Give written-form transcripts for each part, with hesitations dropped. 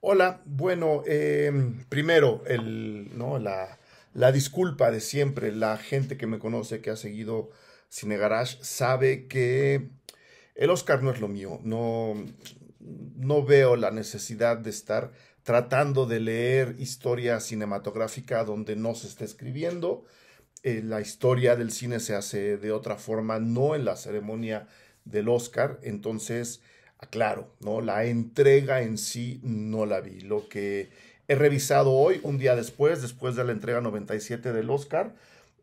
Hola, bueno, primero, ¿no? la disculpa de siempre. La gente que me conoce, que ha seguido Cine Garage, sabe que el Oscar no es lo mío. No veo la necesidad de estar tratando de leer historia cinematográfica donde no se está escribiendo. La historia del cine se hace de otra forma, no en la ceremonia del Oscar. Entonces, aclaro, ¿no? La entrega en sí no la vi. Lo que he revisado hoy, un día después de la entrega 97 del Oscar,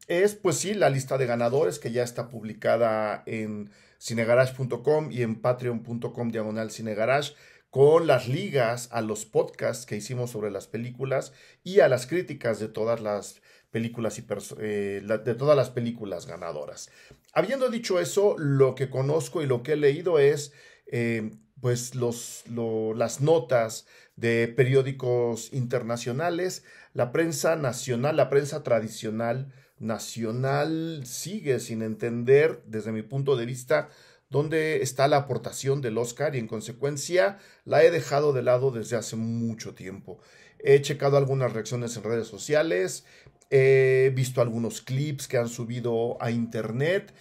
es, pues sí, la lista de ganadores que ya está publicada en cinegarage.com y en patreon.com/cinegarage, con las ligas a los podcasts que hicimos sobre las películas y a las críticas de todas las películas de todas las películas ganadoras. Habiendo dicho eso, lo que conozco y lo que he leído es pues las notas de periódicos internacionales, la prensa nacional, la prensa tradicional nacional sigue sin entender, desde mi punto de vista, dónde está la aportación del Oscar, y en consecuencia la he dejado de lado desde hace mucho tiempo. He checado algunas reacciones en redes sociales, he visto algunos clips que han subido a internet,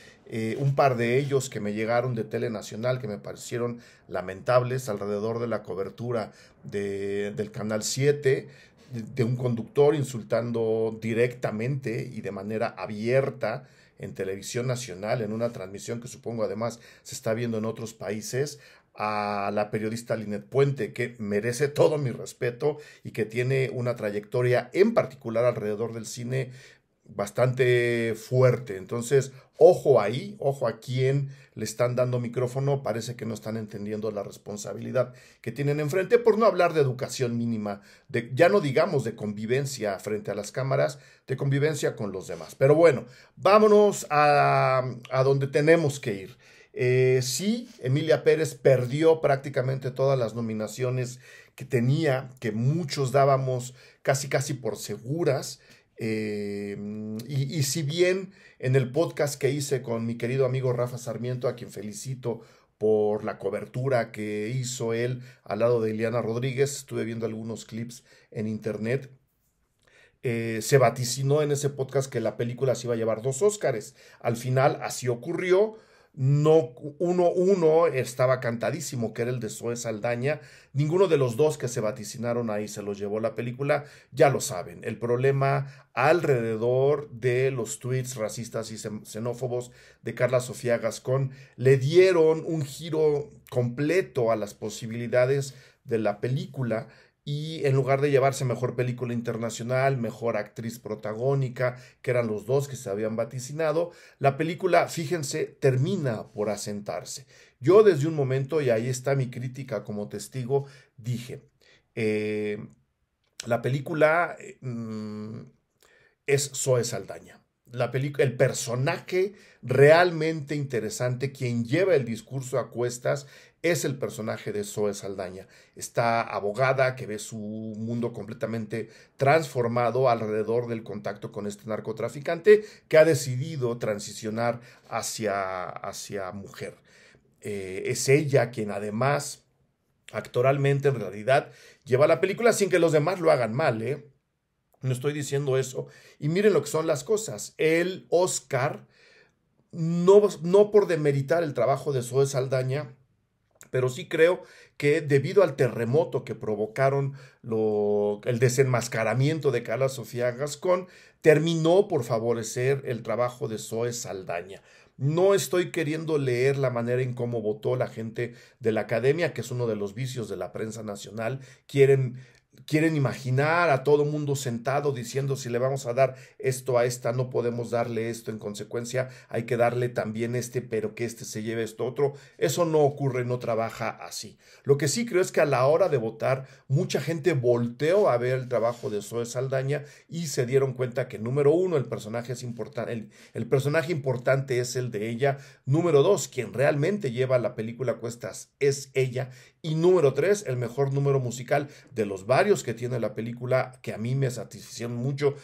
un par de ellos que me llegaron de Tele Nacional que me parecieron lamentables alrededor de la cobertura del Canal 7, de un conductor insultando directamente y de manera abierta en televisión nacional, en una transmisión que supongo además se está viendo en otros países, a la periodista Linet Puente, que merece todo mi respeto y que tiene una trayectoria en particular alrededor del cine bastante fuerte. Entonces, ojo ahí, ojo a quién le están dando micrófono. Parece que no están entendiendo la responsabilidad que tienen enfrente, por no hablar de educación mínima, ya no digamos de convivencia frente a las cámaras, de convivencia con los demás. Pero bueno, vámonos a donde tenemos que ir. Sí, Emilia Pérez perdió prácticamente todas las nominaciones que tenía, que muchos dábamos casi casi por seguras. Y si bien en el podcast que hice con mi querido amigo Rafa Sarmiento, a quien felicito por la cobertura que hizo él al lado de Ileana Rodríguez, estuve viendo algunos clips en internet. Se vaticinó en ese podcast que la película se iba a llevar dos Óscares. Al final así ocurrió. No, uno estaba cantadísimo, que era el de Zoe Saldaña. Ninguno de los dos que se vaticinaron ahí se los llevó la película. Ya lo saben, el problema alrededor de los tweets racistas y xenófobos de Carla Sofía Gascón le dieron un giro completo a las posibilidades de la película, y en lugar de llevarse mejor película internacional, mejor actriz protagónica, que eran los dos que se habían vaticinado, la película, fíjense, termina por asentarse. Yo desde un momento, y ahí está mi crítica como testigo, dije, eh, la película es Zoe Saldaña. El personaje realmente interesante, quien lleva el discurso a cuestas, es el personaje de Zoe Saldaña. Esta abogada que ve su mundo completamente transformado alrededor del contacto con este narcotraficante, que ha decidido transicionar hacia mujer. Es ella quien además, actoralmente, en realidad, lleva la película sin que los demás lo hagan mal, ¿eh? No estoy diciendo eso. Y miren lo que son las cosas. El Oscar, no por demeritar el trabajo de Zoe Saldaña, pero sí creo que debido al terremoto que provocaron el desenmascaramiento de Carla Sofía Gascón, terminó por favorecer el trabajo de Zoe Saldaña. No estoy queriendo leer la manera en cómo votó la gente de la academia, que es uno de los vicios de la prensa nacional. Quieren imaginar a todo mundo sentado diciendo: si le vamos a dar esto a esta, no podemos darle esto, en consecuencia hay que darle también este, pero que este se lleve esto otro. Eso no ocurre, no trabaja así. Lo que sí creo es que a la hora de votar, mucha gente volteó a ver el trabajo de Zoe Saldaña y se dieron cuenta que, número uno, el personaje es importante, el personaje importante es el de ella. Número dos, quien realmente lleva la película a cuestas es ella. Y número tres, el mejor número musical de los varios que tiene la película, que a mí me satisfacieron mucho,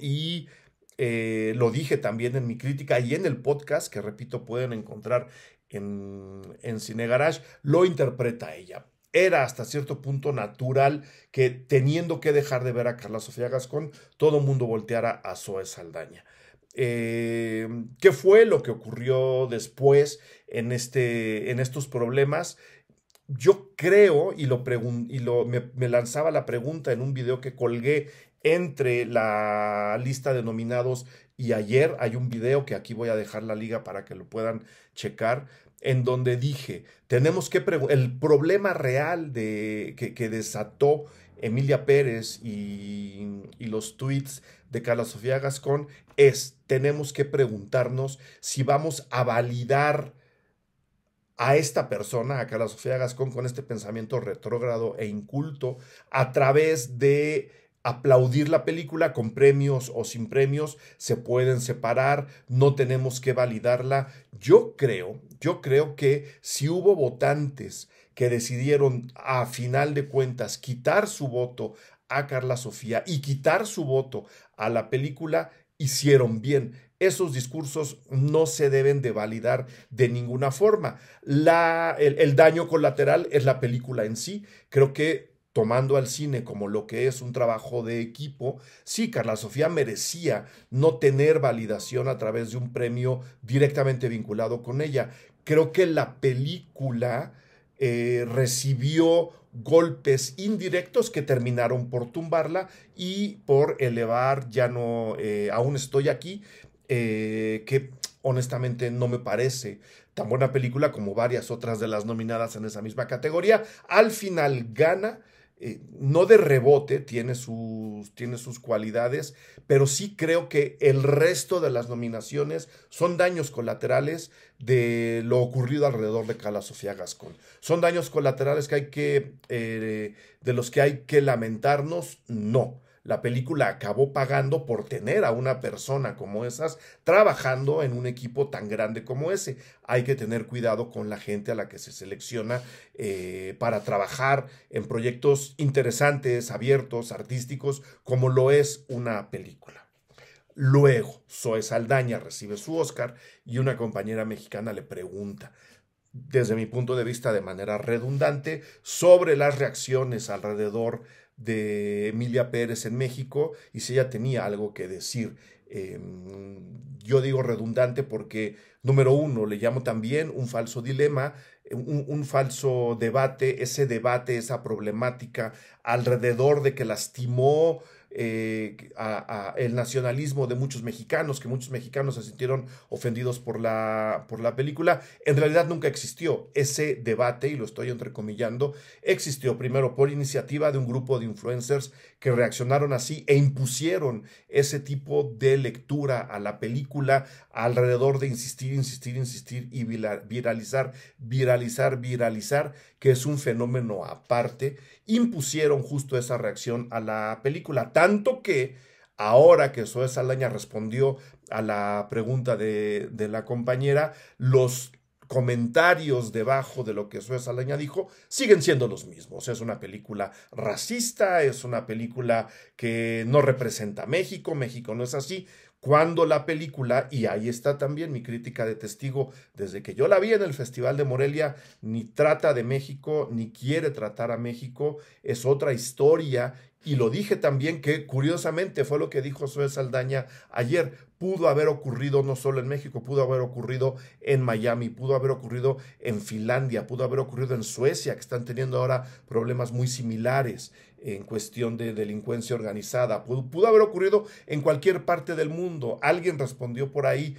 y lo dije también en mi crítica y en el podcast, que repito, pueden encontrar en Cine Garage, lo interpreta ella. era hasta cierto punto natural que, teniendo que dejar de ver a Carla Sofía Gascón, todo el mundo volteara a Zoe Saldaña. ¿Qué fue lo que ocurrió después en estos problemas? Yo creo, me lanzaba la pregunta en un video que colgué entre la lista de nominados y ayer. Hay un video que aquí voy a dejar la liga para que lo puedan checar, en donde dije, el problema real que desató Emilia Pérez y los tweets de Carla Sofía Gascón tenemos que preguntarnos si vamos a validar a esta persona, a Carla Sofía Gascón, con este pensamiento retrógrado e inculto, a través de aplaudir la película con premios o sin premios, se pueden separar, no tenemos que validarla. Yo creo que si hubo votantes que decidieron a final de cuentas quitar su voto a Carla Sofía y quitar su voto a la película, hicieron bien. Esos discursos no se deben de validar de ninguna forma. El daño colateral es la película en sí. Creo que, tomando al cine como lo que es un trabajo de equipo, sí, Carla Sofía merecía no tener validación a través de un premio directamente vinculado con ella. Creo que la película recibió golpes indirectos que terminaron por tumbarla y por elevar Ya no, aún estoy aquí, que honestamente no me parece tan buena película como varias otras de las nominadas en esa misma categoría. Al final gana, no de rebote, tiene sus cualidades, pero sí creo que el resto de las nominaciones son daños colaterales de lo ocurrido alrededor de Carla Sofía Gascón. Son daños colaterales de los que hay que lamentarnos. No. La película acabó pagando por tener a una persona como esas trabajando en un equipo tan grande como ese. Hay que tener cuidado con la gente a la que se selecciona para trabajar en proyectos interesantes, abiertos, artísticos, como lo es una película. Luego, Zoe Saldaña recibe su Oscar y una compañera mexicana le pregunta, desde mi punto de vista de manera redundante, sobre las reacciones alrededor de Emilia Pérez en México y si ella tenía algo que decir. Yo digo redundante porque, número uno, le llamo también un falso dilema, un falso debate, esa problemática alrededor de que lastimó el nacionalismo de muchos mexicanos, que muchos mexicanos se sintieron ofendidos por la película. En realidad nunca existió ese debate, y lo estoy entrecomillando. Existió primero por iniciativa de un grupo de influencers que reaccionaron así e impusieron ese tipo de lectura a la película alrededor de insistir y viralizar, que es un fenómeno aparte. Impusieron justo esa reacción a la película, tanto que ahora que Zoe Saldaña respondió a la pregunta de la compañera, los comentarios debajo de lo que Zoe Saldaña dijo siguen siendo los mismos. Es una película racista, es una película que no representa a México, México no es así. Cuando la película, y ahí está también mi crítica de testigo, desde que yo la vi en el Festival de Morelia, ni trata de México, ni quiere tratar a México, es otra historia. Y lo dije también que, curiosamente, fue lo que dijo Zoe Saldaña ayer, pudo haber ocurrido no solo en México, pudo haber ocurrido en Miami, pudo haber ocurrido en Finlandia, pudo haber ocurrido en Suecia, que están teniendo ahora problemas muy similares en cuestión de delincuencia organizada. Pudo haber ocurrido en cualquier parte del mundo. Alguien respondió por ahí,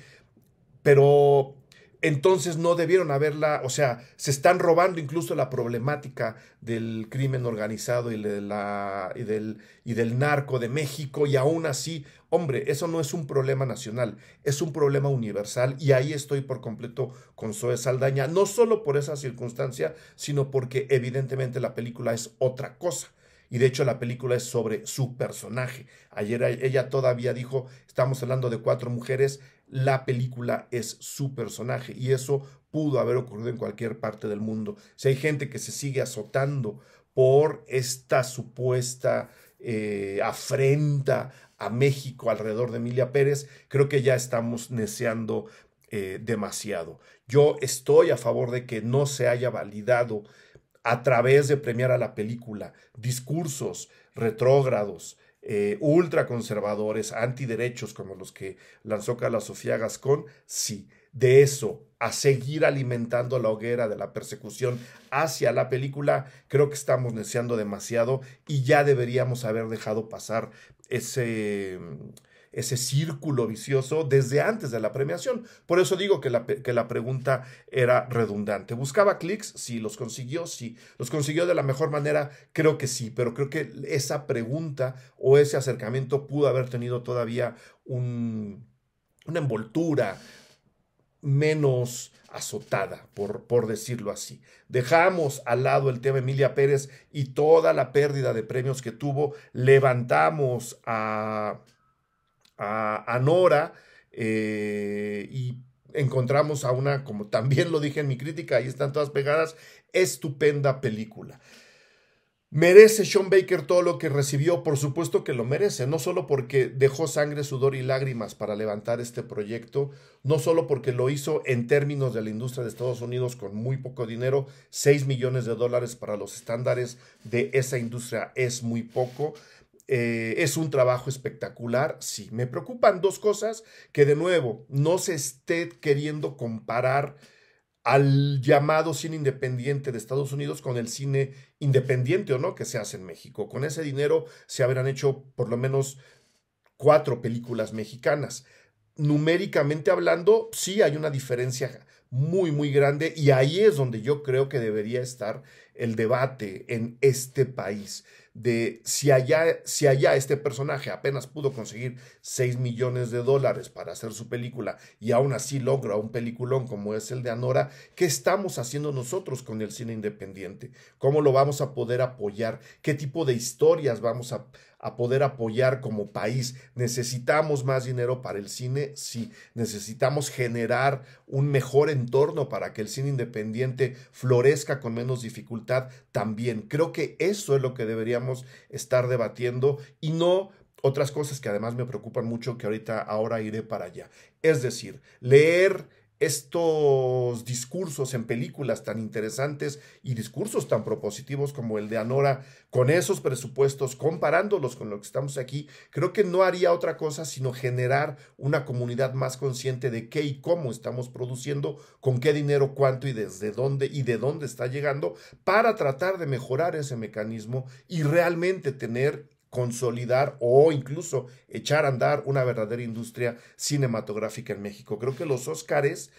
pero entonces no debieron haberla, o sea, se están robando incluso la problemática del crimen organizado y del narco de México, y aún así, hombre, eso no es un problema nacional, es un problema universal, y ahí estoy por completo con Zoe Saldaña, no solo por esa circunstancia, sino porque evidentemente la película es otra cosa. Y de hecho la película es sobre su personaje. Ayer ella todavía dijo, estamos hablando de 4 mujeres, la película es su personaje, y eso pudo haber ocurrido en cualquier parte del mundo. Si hay gente que se sigue azotando por esta supuesta afrenta a México alrededor de Emilia Pérez, creo que ya estamos neceando demasiado. Yo estoy a favor de que no se haya validado a través de premiar a la película discursos retrógrados, ultraconservadores, antiderechos como los que lanzó Carla Sofía Gascón, sí. De eso a seguir alimentando la hoguera de la persecución hacia la película, creo que estamos neciando demasiado y ya deberíamos haber dejado pasar ese círculo vicioso desde antes de la premiación. Por eso digo que la pregunta era redundante. ¿Buscaba clics? Sí. ¿Los consiguió? Sí. ¿Los consiguió de la mejor manera? Creo que sí, pero creo que esa pregunta o ese acercamiento pudo haber tenido todavía una envoltura menos azotada, por decirlo así. Dejamos al lado el tema Emilia Pérez y toda la pérdida de premios que tuvo, levantamos a Nora y encontramos a una, como también lo dije en mi crítica, ahí están todas pegadas, estupenda película. ¿Merece Sean Baker todo lo que recibió? Por supuesto que lo merece, no solo porque dejó sangre, sudor y lágrimas para levantar este proyecto, no solo porque lo hizo en términos de la industria de Estados Unidos con muy poco dinero, $6 millones para los estándares de esa industria es muy poco. Es un trabajo espectacular, sí. Me preocupan dos cosas, que de nuevo no se esté queriendo comparar al llamado cine independiente de Estados Unidos con el cine independiente o no que se hace en México. Con ese dinero se habrán hecho por lo menos 4 películas mexicanas. Numéricamente hablando, sí hay una diferencia muy, muy grande y ahí es donde yo creo que debería estar el debate en este país de si allá este personaje apenas pudo conseguir $6 millones para hacer su película y aún así logra un peliculón como es el de Anora, ¿qué estamos haciendo nosotros con el cine independiente? ¿Cómo lo vamos a poder apoyar? ¿Qué tipo de historias vamos a poder apoyar como país? ¿Necesitamos más dinero para el cine? Sí. ¿Necesitamos generar un mejor entorno para que el cine independiente florezca con menos dificultad? También. Creo que eso es lo que deberíamos estar debatiendo y no otras cosas que además me preocupan mucho, que ahora iré para allá. Es decir, leer estos discursos en películas tan interesantes y discursos tan propositivos como el de Anora, con esos presupuestos, comparándolos con lo que estamos aquí, creo que no haría otra cosa sino generar una comunidad más consciente de qué y cómo estamos produciendo, con qué dinero, cuánto y desde dónde y de dónde está llegando, para tratar de mejorar ese mecanismo y realmente consolidar o incluso echar a andar una verdadera industria cinematográfica en México. Creo que los Óscares,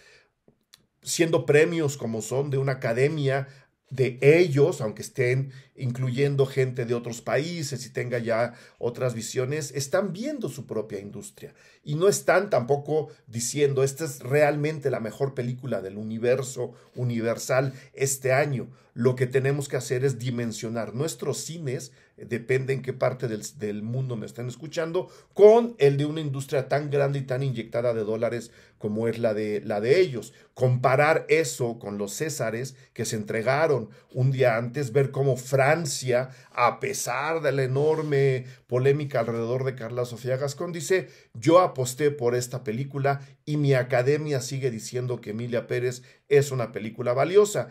siendo premios como son de una academia de ellos, aunque estén incluyendo gente de otros países y tenga ya otras visiones, están viendo su propia industria y no están tampoco diciendo esta es realmente la mejor película del universo universal este año. Lo que tenemos que hacer es dimensionar nuestros cines, depende en qué parte del mundo me estén escuchando, con el de una industria tan grande y tan inyectada de dólares como es la de ellos. Comparar eso con los Césares que se entregaron un día antes, ver cómo Francia, a pesar de la enorme polémica alrededor de Carla Sofía Gascón, dice, yo aposté por esta película y mi academia sigue diciendo que Emilia Pérez es una película valiosa.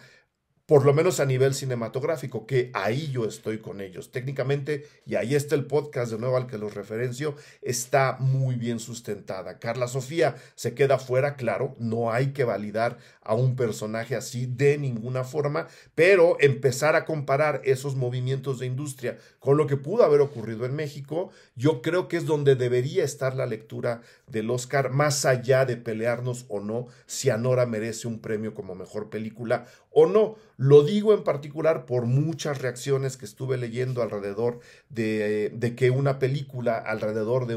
Por lo menos a nivel cinematográfico, que ahí yo estoy con ellos. Técnicamente, y ahí está el podcast de nuevo al que los referencio, está muy bien sustentada. Carla Sofía se queda fuera, claro, no hay que validar a un personaje así de ninguna forma, pero empezar a comparar esos movimientos de industria con lo que pudo haber ocurrido en México, yo creo que es donde debería estar la lectura del Oscar, más allá de pelearnos o no si Anora merece un premio como mejor película o no. Lo digo en particular por muchas reacciones que estuve leyendo alrededor de que una película alrededor de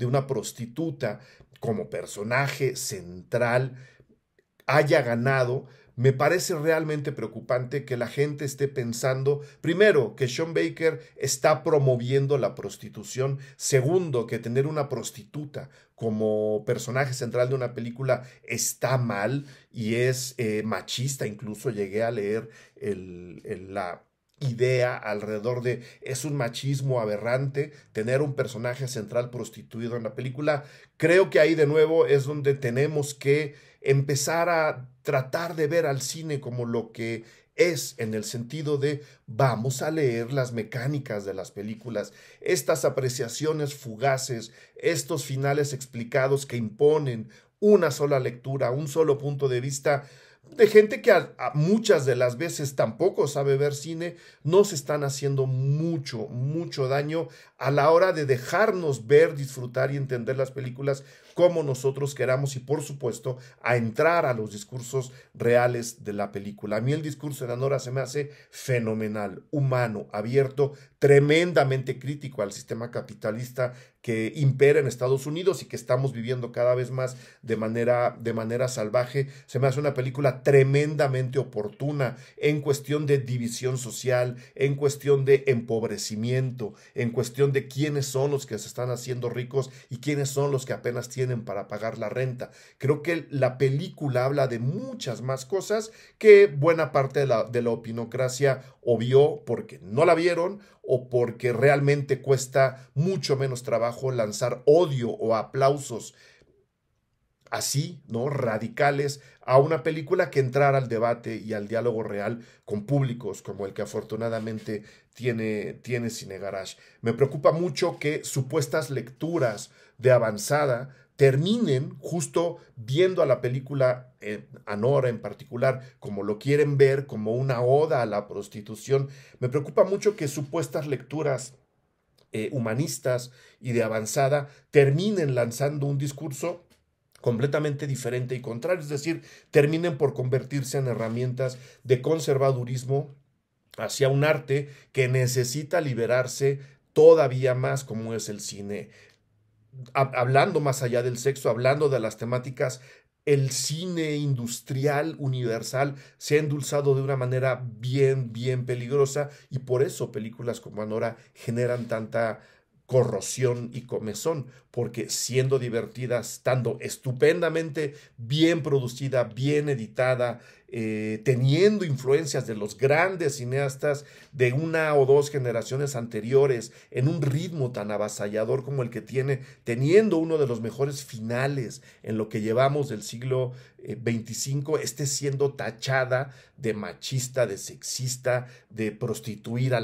una prostituta como personaje central haya ganado. Me parece realmente preocupante que la gente esté pensando, primero, que Sean Baker está promoviendo la prostitución, segundo, que tener una prostituta como personaje central de una película está mal y es machista. Incluso llegué a leer la idea alrededor de es un machismo aberrante tener un personaje central prostituido en la película. Creo que ahí de nuevo es donde tenemos que empezar a tratar de ver al cine como lo que es en el sentido de vamos a leer las mecánicas de las películas, estas apreciaciones fugaces, estos finales explicados que imponen una sola lectura, un solo punto de vista de gente que a muchas de las veces tampoco sabe ver cine, nos están haciendo mucho, mucho daño a la hora de dejarnos ver, disfrutar y entender las películas como nosotros queramos y por supuesto a entrar a los discursos reales de la película. A mí el discurso de Anora se me hace fenomenal, humano, abierto, tremendamente crítico al sistema capitalista que impera en Estados Unidos y que estamos viviendo cada vez más de manera salvaje. Se me hace una película tremendamente oportuna en cuestión de división social, en cuestión de empobrecimiento, en cuestión de quiénes son los que se están haciendo ricos y quiénes son los que apenas tienen para pagar la renta. Creo que la película habla de muchas más cosas que buena parte de la opinocracia obvió porque no la vieron o porque realmente cuesta mucho menos trabajo lanzar odio o aplausos así, ¿no? Radicales a una película que entrar al debate y al diálogo real con públicos como el que afortunadamente tiene Cine Garage. Me preocupa mucho que supuestas lecturas de avanzada terminen justo viendo a la película Anora en particular como lo quieren ver, como una oda a la prostitución. Me preocupa mucho que supuestas lecturas humanistas y de avanzada terminen lanzando un discurso completamente diferente y contrario, es decir, terminen por convertirse en herramientas de conservadurismo hacia un arte que necesita liberarse todavía más como es el cine. Hablando más allá del sexo, hablando de las temáticas, el cine industrial universal se ha endulzado de una manera bien, bien peligrosa y por eso películas como Anora generan tanta corrosión y comezón, porque siendo divertida, estando estupendamente bien producida, bien editada, teniendo influencias de los grandes cineastas de una o dos generaciones anteriores, en un ritmo tan avasallador como el que tiene, teniendo uno de los mejores finales en lo que llevamos del siglo XXV, esté siendo tachada de machista, de sexista, de prostituir a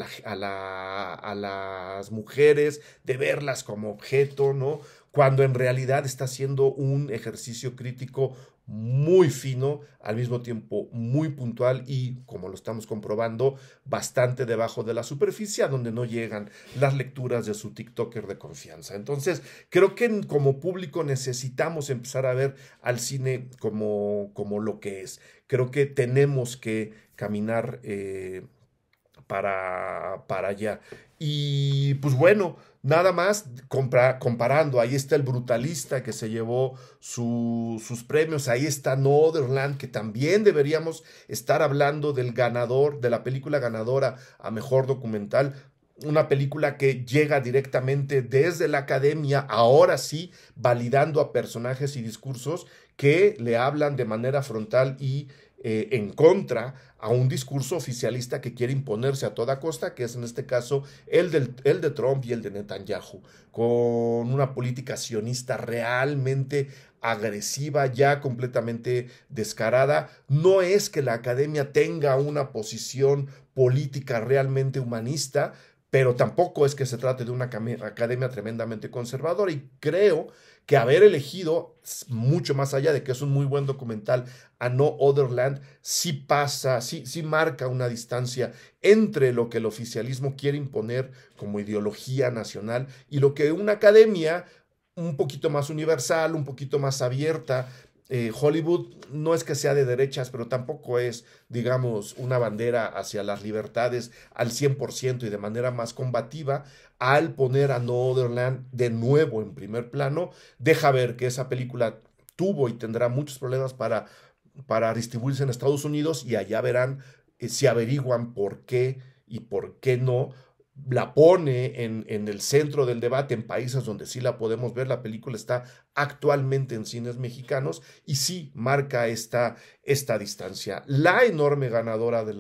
las mujeres, de verlas como objeto, ¿no? Cuando en realidad está haciendo un ejercicio crítico muy fino, al mismo tiempo muy puntual y, como lo estamos comprobando, bastante debajo de la superficie, a donde no llegan las lecturas de su TikToker de confianza. Entonces, creo que como público necesitamos empezar a ver al cine como lo que es. Creo que tenemos que caminar para allá. Y pues bueno, nada más comparando, ahí está El Brutalista que se llevó sus premios, ahí está Northernland, que también deberíamos estar hablando del ganador, de la película ganadora a mejor documental, una película que llega directamente desde la academia, ahora sí, validando a personajes y discursos que le hablan de manera frontal y en contra a un discurso oficialista que quiere imponerse a toda costa, que es en este caso el de Trump y el de Netanyahu, con una política sionista realmente agresiva, ya completamente descarada. No es que la academia tenga una posición política realmente humanista, pero tampoco es que se trate de una academia tremendamente conservadora y creo que haber elegido, mucho más allá de que es un muy buen documental, a No Other Land, sí pasa, sí marca una distancia entre lo que el oficialismo quiere imponer como ideología nacional y lo que una academia un poquito más universal, un poquito más abierta. Hollywood no es que sea de derechas, pero tampoco es, digamos, una bandera hacia las libertades al 100% y de manera más combativa. Al poner a No Other Land de nuevo en primer plano, deja ver que esa película tuvo y tendrá muchos problemas para distribuirse en Estados Unidos y allá verán si averiguan por qué y por qué no la pone en el centro del debate en países donde sí la podemos ver. La película está actualmente en cines mexicanos y sí marca esta distancia. La enorme ganadora de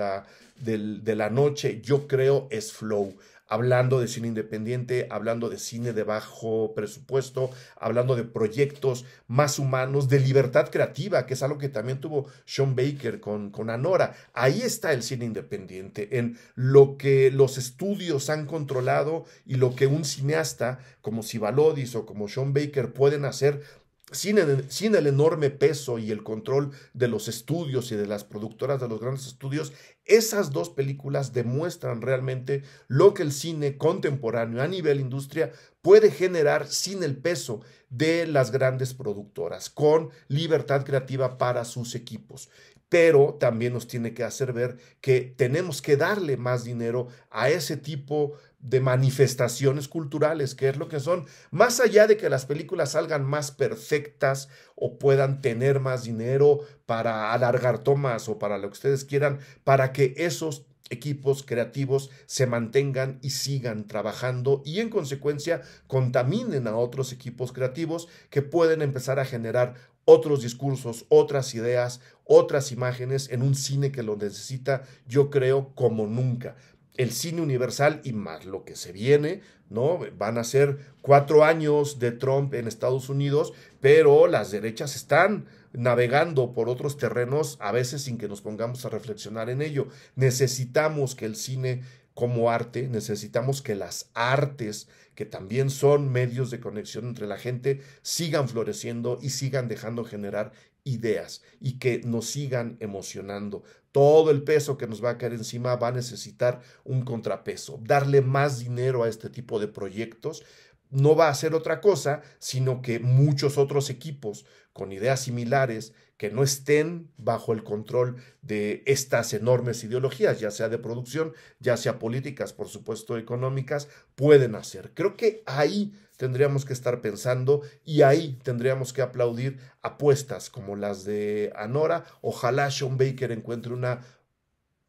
la noche, yo creo, es Flow. hablando de cine independiente, hablando de cine de bajo presupuesto, hablando de proyectos más humanos, de libertad creativa, que es algo que también tuvo Sean Baker con Anora. Ahí está el cine independiente, en lo que los estudios han controlado y lo que un cineasta como Sivalodis o como Sean Baker pueden hacer sin el enorme peso y el control de los estudios y de las productoras de los grandes estudios. Esas dos películas demuestran realmente lo que el cine contemporáneo a nivel industria puede generar sin el peso de las grandes productoras, con libertad creativa para sus equipos. Pero también nos tiene que hacer ver que tenemos que darle más dinero a ese tipo de manifestaciones culturales, que es lo que son, más allá de que las películas salgan más perfectas o puedan tener más dinero para alargar tomas o para lo que ustedes quieran, para que esos equipos creativos se mantengan y sigan trabajando y en consecuencia contaminen a otros equipos creativos que pueden empezar a generar otros discursos, otras ideas, otras imágenes en un cine que lo necesita, yo creo, como nunca. El cine universal y más lo que se viene, ¿no? Van a ser 4 años de Trump en Estados Unidos, pero las derechas están navegando por otros terrenos, a veces sin que nos pongamos a reflexionar en ello. Necesitamos que el cine como arte, necesitamos que las artes, que también son medios de conexión entre la gente, sigan floreciendo y sigan dejando generar ideas y que nos sigan emocionando. Todo el peso que nos va a caer encima va a necesitar un contrapeso. Darle más dinero a este tipo de proyectos no va a ser otra cosa, sino que muchos otros equipos con ideas similares que no estén bajo el control de estas enormes ideologías, ya sea de producción, ya sea políticas, por supuesto, económicas, pueden hacer. Creo que ahí tendríamos que estar pensando y ahí tendríamos que aplaudir apuestas como las de Anora. Ojalá Sean Baker encuentre una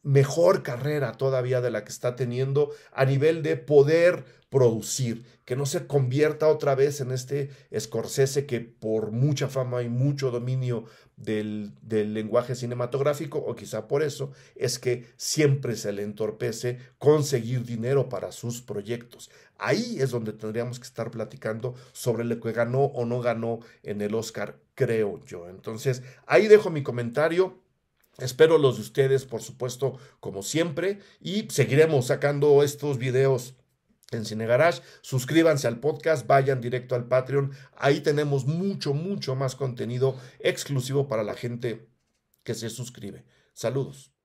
mejor carrera todavía de la que está teniendo a nivel de poder producir, que no se convierta otra vez en este Scorsese que por mucha fama y mucho dominio del lenguaje cinematográfico, o quizá por eso, es que siempre se le entorpece conseguir dinero para sus proyectos. Ahí es donde tendríamos que estar platicando sobre lo que ganó o no ganó en el Oscar, creo yo. Entonces, ahí dejo mi comentario. Espero los de ustedes, por supuesto, como siempre, y seguiremos sacando estos videos en Cine Garage. Suscríbanse al podcast, vayan directo al Patreon. Ahí tenemos mucho, mucho más contenido exclusivo para la gente que se suscribe. Saludos.